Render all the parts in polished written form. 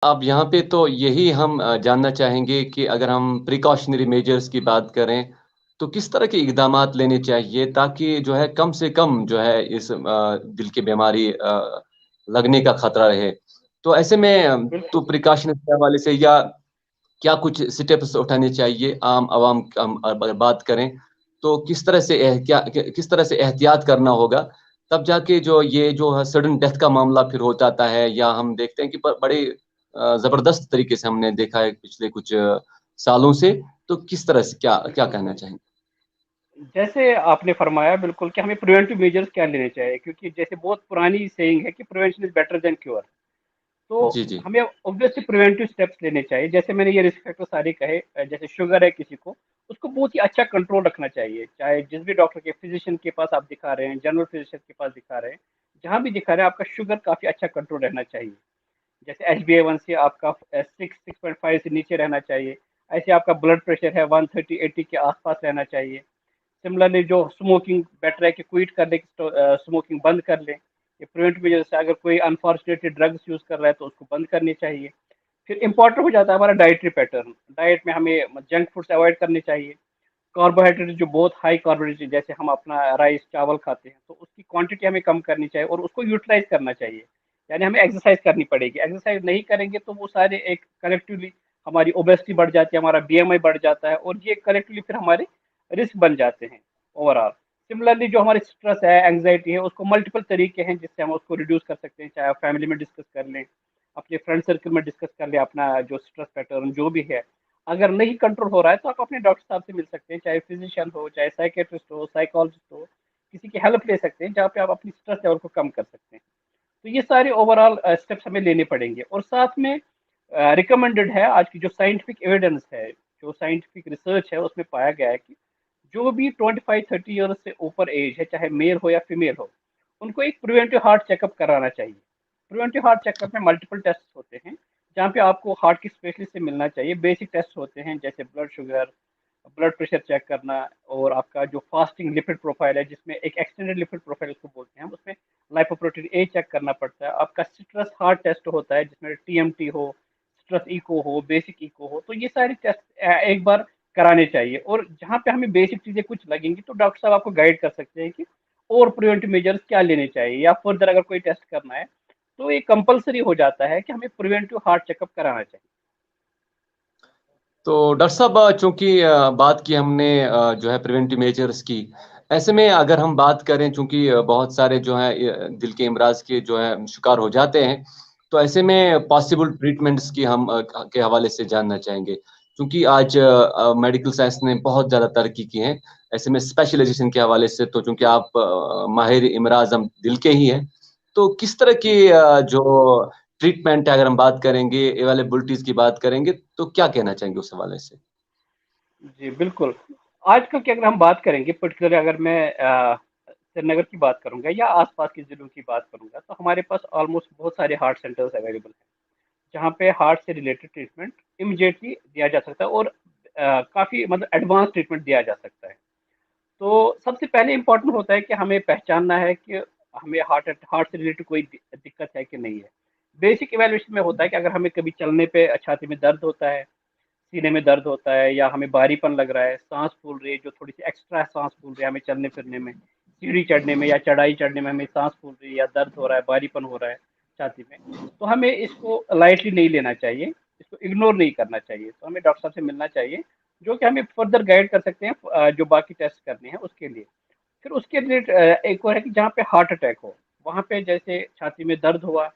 अब यहाँ पे तो यही हम जानना चाहेंगे कि अगर हम प्रिकॉशनरी मेजर्स की बात करें, तो किस तरह के इक़दामात लेने चाहिए ताकि जो है कम से कम जो है इस दिल की बीमारी लगने का खतरा रहे? तो ऐसे में बिल्कुल तो प्रिकॉशंस के हवाले से या क्या कुछ स्टेप्स उठाने चाहिए आम आवाम हम अगर बात करें, तो किस तरह से किस तरह से एहतियात करना होगा, तब जाके जो ये जो है सडन डेथ का मामला फिर हो जाता है या हम देखते हैं कि बड़े ज़बरदस्त तरीके से हमने देखा है पिछले कुछ सालों से, तो किस तरह से क्या क्या कहना चाहेंगे? जैसे आपने फरमाया बिल्कुल कि हमें प्रिवेंटिव मेजर्स क्या लेने चाहिए, क्योंकि जैसे बहुत पुरानी सेइंग है कि prevention is better than cure. तो जी, जी। हमें ऑब्वियसली प्रिवेंटिव स्टेप्स लेने चाहिए। जैसे मैंने ये रिस्क फैक्टर सारे कहे, जैसे शुगर है किसी को, उसको बहुत ही अच्छा कंट्रोल रखना चाहिए, चाहे जिस भी डॉक्टर के फिजिशियन के पास आप दिखा रहे हैं, जनरल फिजिशियन के पास दिखा रहे हैं, जहाँ भी दिखा रहे हैं आपका शुगर काफ़ी अच्छा कंट्रोल रहना चाहिए। जैसे HbA1c आपका 6.5 से नीचे रहना चाहिए। ऐसे आपका ब्लड प्रेशर है 130-80 के आसपास रहना चाहिए। सिमिलरली जो स्मोकिंग, बेटर है कि क्विट कर ले, स्मोकिंग बंद कर लें। ये प्रिवेंट में, जैसे अगर कोई अनफॉर्चुनेटली ड्रग्स यूज़ कर रहा है तो उसको बंद करनी चाहिए। फिर इम्पोर्टेंट हो जाता है हमारा डाइटरी पैटर्न। डाइट में हमें जंक फूड्स अवॉइड करने चाहिए। कार्बोहाइड्रेट जो बहुत हाई कार्बोहाइड्रेट, जैसे हम अपना राइस चावल खाते हैं, तो उसकी क्वांटिटी हमें कम करनी चाहिए और उसको यूटिलाइज करना चाहिए। यानी हमें एक्सरसाइज करनी पड़ेगी। एक्सरसाइज नहीं करेंगे तो वो सारे एक कलेक्टिवली हमारी ओबेसिटी बढ़ जाती है, हमारा BMI बढ़ जाता है, और ये कलेक्टिवली फिर हमारे रिस्क बन जाते हैं ओवरऑल। सिमिलरली जो हमारी स्ट्रेस है, एंग्जाइटी है, उसको मल्टीपल तरीके हैं जिससे हम उसको रिड्यूस कर सकते हैं। चाहे आप फैमिली में डिस्कस कर लें, अपने फ्रेंड सर्कल में डिस्कस कर लें अपना जो स्ट्रेस पैटर्न जो भी है। अगर नहीं कंट्रोल हो रहा है तो आप अपने डॉक्टर साहब से मिल सकते हैं, चाहे फिजिशियन हो, चाहे साइकेट्रिस्ट हो, साइकोलॉजिस्ट हो, किसी की हेल्प ले सकते हैं जहाँ पे आप अपनी स्ट्रेस लेवल को कम कर सकते हैं। तो ये सारे ओवरऑल स्टेप्स हमें लेने पड़ेंगे, और साथ में रिकमेंडेड है, आज की जो साइंटिफिक एविडेंस है, जो साइंटिफिक रिसर्च है, उसमें पाया गया है कि जो भी 25-30 ईयर से ऊपर एज है, चाहे मेल हो या फीमेल हो, उनको एक प्रिवेंटिव हार्ट चेकअप कराना चाहिए। प्रिवेंटिव हार्ट चेकअप में मल्टीपल टेस्ट होते हैं, जहाँ पे आपको हार्ट की स्पेशलिस्ट से मिलना चाहिए। बेसिक टेस्ट होते हैं जैसे blood sugar, blood pressure check करना, और आपका जो फास्टिंग लिपिड प्रोफाइल है, जिसमें एक एक्सटेंडेड लिपिड प्रोफाइल उसको बोलते हैं हम, उसमें लाइपोप्रोटीन ए चेक करना पड़ता है। आपका स्ट्रेस हार्ट टेस्ट होता है जिसमें TMT हो, स्ट्रेस इको हो, बेसिक इको हो। तो ये सारे टेस्ट एक बार कराने चाहिए, और जहाँ पे हमें बेसिक चीज़ें कुछ लगेंगी तो डॉक्टर साहब आपको गाइड कर सकते हैं कि और प्रिवेंटिव मेजर्स क्या लेने चाहिए, या फर्दर अगर कोई टेस्ट करना है तो ये कंपलसरी हो जाता है कि हमें प्रिवेंटिव हार्ट चेकअप कराना चाहिए। तो डॉक्टर साहब चूँकि बात की हमने जो है प्रिवेंटिव मेजर्स की, ऐसे में अगर हम बात करें चूँकि बहुत सारे जो हैं दिल के अमराज़ के जो है शिकार हो जाते हैं, तो ऐसे में पॉसिबल ट्रीटमेंट्स की हम के हवाले से जानना चाहेंगे। क्योंकि आज मेडिकल साइंस ने बहुत ज़्यादा तरक्की की है, ऐसे में स्पेशलाइज़ेशन के हवाले से तो चूँकि आप माहिर अमराज़ हम दिल के ही हैं, तो किस तरह की जो ट्रीटमेंट है अगर हम बात करेंगे, अवेलेबिलिटीज़ की बात करेंगे, तो क्या कहना चाहेंगे उस हवाले से? जी, बिल्कुल। आजकल की अगर हम बात करेंगे, पर्टिकुलरली अगर मैं श्रीनगर की बात करूँगा या आस-पास के ज़िलों की बात करूँगा, तो हमारे पास ऑलमोस्ट बहुत सारे हार्ट सेंटर्स अवेलेबल हैं, जहाँ पे हार्ट से रिलेटेड ट्रीटमेंट इमीडिएटली दिया जा सकता है, और काफ़ी मतलब एडवांस ट्रीटमेंट दिया जा सकता है। तो सबसे पहले इम्पोर्टेंट होता है कि हमें पहचानना है कि हमें हार्ट से रिलेटेड कोई दिक्कत है कि नहीं है। बेसिक इवैल्यूएशन में होता है कि अगर हमें कभी चलने पे छाती में दर्द होता है, सीने में दर्द होता है, या हमें भारीपन लग रहा है, सांस फूल रही है, जो थोड़ी सी एक्स्ट्रा सांस फूल रही है हमें चलने फिरने में, सीढ़ी चढ़ने में या चढ़ाई चढ़ने में हमें सांस फूल रही है, या दर्द हो रहा है, भारीपन हो रहा है छाती में, तो हमें इसको लाइटली नहीं लेना चाहिए, इसको इग्नोर नहीं करना चाहिए। तो हमें डॉक्टर साहब से मिलना चाहिए, जो कि हमें फर्दर गाइड कर सकते हैं जो बाकी टेस्ट करने हैं उसके लिए। फिर उसके रिलेटेड एक और है कि जहाँ पे हार्ट अटैक हो, वहाँ पे जैसे छाती में दर्द हुआ,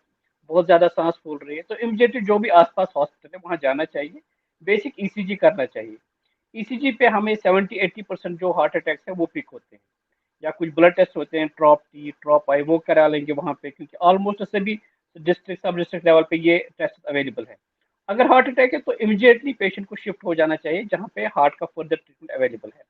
बहुत ज़्यादा सांस फूल रही है, तो इमीडिएटली जो भी आसपास हॉस्पिटल है वहाँ जाना चाहिए, बेसिक ECG करना चाहिए। ECG पे हमें 70-80% जो हार्ट अटैक्स है वो पिक होते हैं, या कुछ ब्लड टेस्ट होते हैं, ट्रॉप टी, ट्रॉप आई, वो करा लेंगे वहाँ पे, क्योंकि ऑलमोस्ट सभी डिस्ट्रिक्ट सब डिस्ट्रिक्ट लेवल पे ये टेस्ट अवेलेबल है। अगर हार्ट अटैक है तो इमीडिएटली पेशेंट को शिफ्ट हो जाना चाहिए जहाँ पे हार्ट का फर्दर ट्रीटमेंट अवेलेबल है,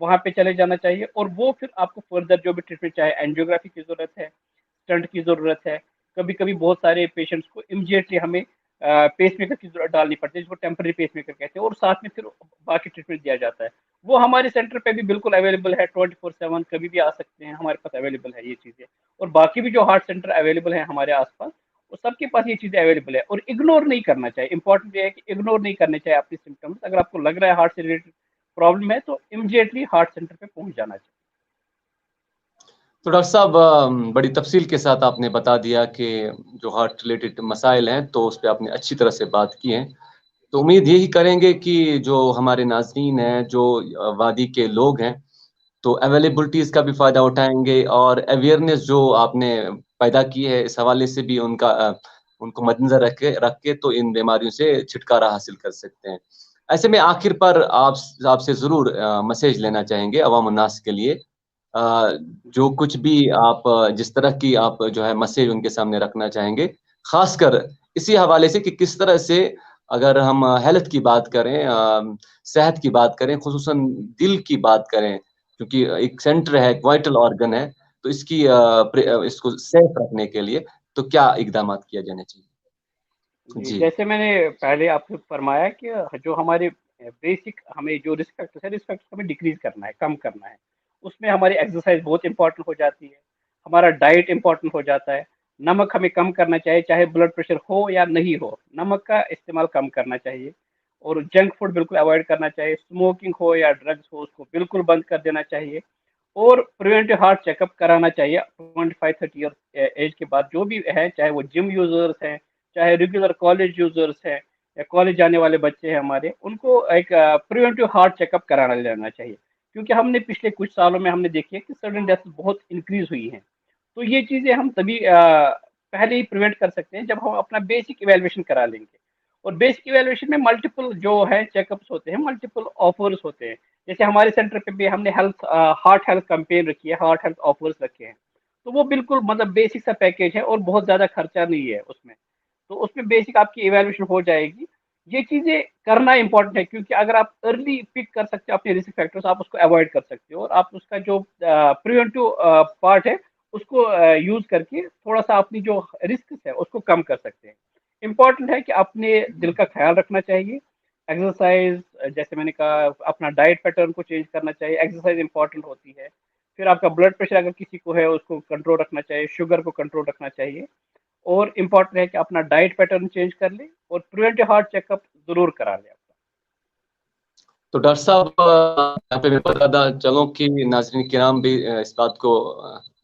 वहाँ पे चले जाना चाहिए, और वो फिर आपको फर्दर जो भी ट्रीटमेंट, चाहे एंजियोग्राफी की ज़रूरत है, स्टंट की ज़रूरत है, कभी-कभी बहुत सारे पेशेंट्स को इमीडिएटली हमें पेसमेकर की ज़रूरत डालनी पड़ती है, जिसको टेम्परेरी पेसमेकर कहते हैं, और साथ में फिर बाकी ट्रीटमेंट दिया जाता है। वो हमारे सेंटर पे भी बिल्कुल अवेलेबल है, 24/7 कभी भी आ सकते हैं, हमारे पास अवेलेबल है ये चीज़ें। और बाकी भी जो हार्ट सेंटर अवेलेबल है हमारे आस-पास, वो सबके पास ये चीज़ें अवेलेबल है, और इग्नोर नहीं करना चाहिए। इंपॉर्टेंट ये है कि इग्नोर नहीं करने चाहिए आपके सिम्टम्स। अगर आपको लग रहा है हार्ट से रिलेटेड प्रॉब्लम है, तो इमीडिएटली हार्ट सेंटर पे पहुंच जाना चाहिए। तो डॉक्टर साहब बड़ी तफ़सील के साथ आपने बता दिया कि जो हार्ट रिलेटेड मसाइल हैं, तो उस पे आपने अच्छी तरह से बात की है। तो उम्मीद यही करेंगे कि जो हमारे नाज़रीन हैं, जो वादी के लोग हैं, तो अवेलेबिलिटीज़ का भी फ़ायदा उठाएँगे और अवेयरनेस जो आपने पैदा की है, इस हवाले से भी उनको मद्देनज़र रख के तो इन बीमारियों से छुटकारा हासिल कर सकते हैं। ऐसे में आखिर पर आपसे ज़रूर मैसेज लेना चाहेंगे अवाम उन्नास के लिए। जो कुछ भी आप जिस तरह की आप जो है मैसेज उनके सामने रखना चाहेंगे, ख़ासकर इसी हवाले से कि किस तरह से अगर हम हेल्थ की बात करें सेहत की बात करें, ख़ुसूसन दिल की बात करें, क्योंकि एक सेंटर है, एक वाइटल ऑर्गन है, तो इसको सेफ रखने के लिए तो क्या इक़दामात किया जाने चाहिए? जी, जी। जैसे मैंने पहले आपसे फरमाया कि जो हमारे बेसिक हमें जो रिस्क फैक्टर्स है, रिस्क फैक्टर्स हमें डिक्रीज़ करना है, कम करना है। उसमें हमारी एक्सरसाइज़ बहुत इम्पोर्टेंट हो जाती है, हमारा डाइट इम्पोर्टेंट हो जाता है, नमक हमें कम करना चाहिए, चाहे ब्लड प्रेशर हो या नहीं हो, नमक का इस्तेमाल कम करना चाहिए, और जंक फूड बिल्कुल अवॉइड करना चाहिए, स्मोकिंग हो या ड्रग्स हो, उसको बिल्कुल बंद कर देना चाहिए, और प्रिवेंटिव हार्ट चेकअप कराना चाहिए 25-30 ईयर एज के बाद, जो भी है, चाहे वो जिम यूज़र्स हैं, चाहे रेगुलर कॉलेज यूज़र्स हैं, या कॉलेज जाने वाले बच्चे हैं हमारे, उनको एक प्रिवेंटिव हार्ट चेकअप कराना लेना चाहिए। क्योंकि हमने पिछले कुछ सालों में हमने देखी है कि सडन डेथ बहुत इंक्रीज़ हुई हैं। तो ये चीज़ें हम तभी पहले ही प्रिवेंट कर सकते हैं, जब हम अपना बेसिक इवैल्यूएशन करा लेंगे। और बेसिक इवैल्यूएशन में मल्टीपल जो है चेकअप्स होते हैं, मल्टीपल ऑफर्स होते हैं। जैसे हमारे सेंटर पे भी हमने हार्ट हेल्थ कैंपेन रखी है, हार्ट हेल्थ ऑफर्स रखे हैं। तो वो बिल्कुल मतलब बेसिक सा पैकेज है, और बहुत ज़्यादा खर्चा नहीं है उसमें। तो उसमें बेसिक आपकी इवैल्यूएशन हो जाएगी। ये चीज़ें करना इम्पोर्टेंट है, क्योंकि अगर आप अर्ली पिक कर सकते हो अपने रिस्क फैक्टर्स, आप उसको अवॉइड कर सकते हो, और आप उसका जो प्रिवेंटिव पार्ट है, उसको यूज़ करके थोड़ा-सा अपनी जो रिस्क्स है, उसको कम कर सकते हैं। इम्पोर्टेंट है कि अपने दिल का ख़्याल रखना चाहिए, एक्सरसाइज़ जैसे मैंने कहा, अपना डाइट पैटर्न को चेंज करना चाहिए, एक्सरसाइज़ इम्पोर्टेंट होती है। फिर आपका ब्लड प्रेशर अगर किसी को है, उसको कंट्रोल रखना चाहिए, शुगर को कंट्रोल रखना चाहिए, और इम्पोर्टेंट है कि अपना डाइट पैटर्न चेंज कर लें, और प्रिवेंटिव हार्ट चेकअप ज़रूर करा लें अपना। तो डॉक्टर साहब यहाँ पे मैं बताता चलूँ कि नाज़रीन किराम भी इस बात को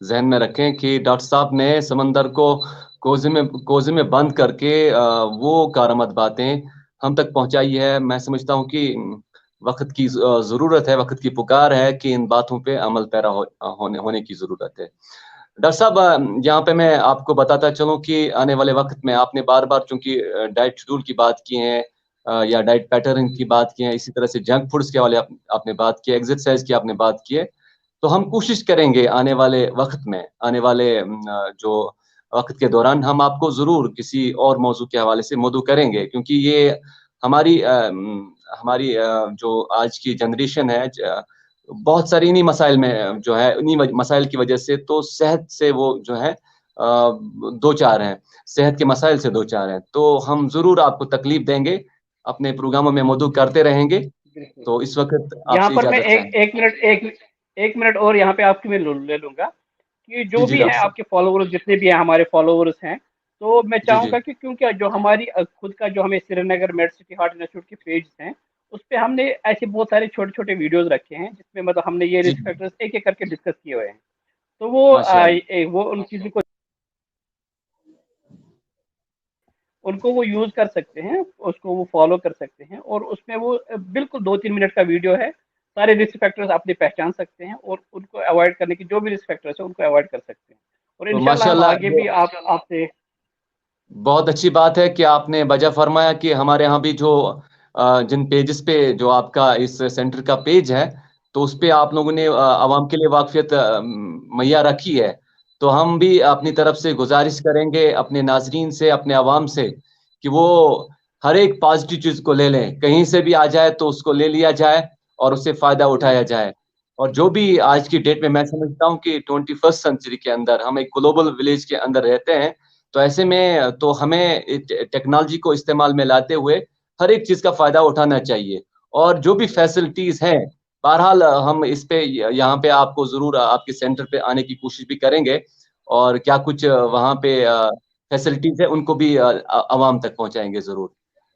ज़हन में रखें कि डॉक्टर साहब ने समंदर को कोज़े में बंद करके वो कारआमद बातें हम तक पहुँचाई है। मैं समझता हूँ कि वक़्त की ज़रूरत है, वक़्त की पुकार है कि इन बातों पे अमल पैरा होने की ज़रूरत है। डॉक्टर साहब यहाँ पे मैं आपको बताता चलूँ कि आने वाले वक़्त में आपने बार-बार चूँकि डाइट शेड्यूल की बात की है या डाइट पैटर्न की बात की है, इसी तरह से जंक फूड्स के हवाले आपने बात की है, एक्सरसाइज़ की आपने बात की है। तो हम कोशिश करेंगे आने वाले वक़्त में, आने वाले जो वक़्त के दौरान हम आपको ज़रूर किसी और मौज़ू के हवाले से मदऊ करेंगे क्योंकि ये हमारी जो आज की जनरेशन है बहुत सारी इन्हीं मसाइल में जो है इन्हीं मसाइल की वजह से तो सेहत से वो जो है दो-चार हैं, सेहत के मसाइल से दो-चार हैं। तो हम ज़रूर आपको तकलीफ देंगे, अपने प्रोग्रामों में मदऊ करते रहेंगे। बिल्कुल। तो इस वक़्त यहाँ आपसे पर मैं इजाज़त चाहेंगे। 1 मिनट और यहाँ पे आपकी मैं ले लूँगा, कि जी, जो जी, भी हैं डॉक्टर साहब। आपके फॉलोवर्स, जितने भी हैं हमारे फॉलोवर्स हैं, तो मैं जी, जी। चाहूँगा कि क्योंकि जो हमारी खुद का जो हमें श्रीनगर मेडसिटी हार्ट इंस्टीट्यूट के पेज हैं, उसपे हमने ऐसे बहुत सारे छोटे-छोटे वीडियोज़ रखे हैं, जिसमें मतलब हमने ये जी, रिस्क फैक्टर्स एक-एक करके डिस्कस किए हुए हैं। तो वो माशाअल्लाह। वो उन चीज़ों को उनको वो यूज़ कर सकते हैं, उसको वो फ़ॉलो कर सकते हैं, और उसमें वो बिल्कुल 2-3 मिनट का वीडियो है, सारे रिस्क फैक्टर्स आपने पहचान सकते हैं, और उनको अवॉइड करने की जो भी रिस्क फैक्टर्स हैं, उनको अवॉइड कर सकते हैं। और तो इंशाल्लाह हम माशाअल्लाह आगे जो भी आप आपसे बहुत अच्छी बात है कि आपने वजह फरमाया कि हमारे यहाँ भी जो जिन पेजेस पे जो आपका इस सेंटर का पेज है, तो उसपे आप लोगों ने आवाम के लिए वाक़फ़ियत मुहैया रखी है। तो हम भी अपनी तरफ से गुज़ारिश करेंगे अपने नाज़रीन से, अपने अवाम से कि वो हर एक पॉज़िटिव चीज़ को ले लें। कहीं से भी आ जाए तो उसको ले लिया जाए और उससे फ़ायदा उठाया जाए। और जो भी आज की डेट में मैं समझता हूँ कि 21st सेंचुरी के अंदर हम एक ग्लोबल विलेज के अंदर रहते हैं। तो ऐसे में तो हमें टेक्नोलॉजी को इस्तेमाल में लाते हुए हर एक चीज़ का फ़ायदा उठाना चाहिए और जो भी फैसिलिटीज़ हैं, बहरहाल हम इस पे यहाँ पे आपको ज़रूर आपके सेंटर पे आने की कोशिश भी करेंगे और क्या कुछ वहाँ पे फैसिलिटीज है उनको भी आवाम तक पहुंचाएंगे जरूर।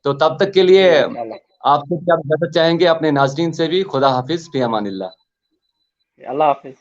तो तब तक के लिए जी इंशाल्लाह। आपसे क्या मदद चाहेंगे अपने नाजरीन से भी। खुदा हाफिज, फी अमानिल्लाह। अल्लाह हाफिज।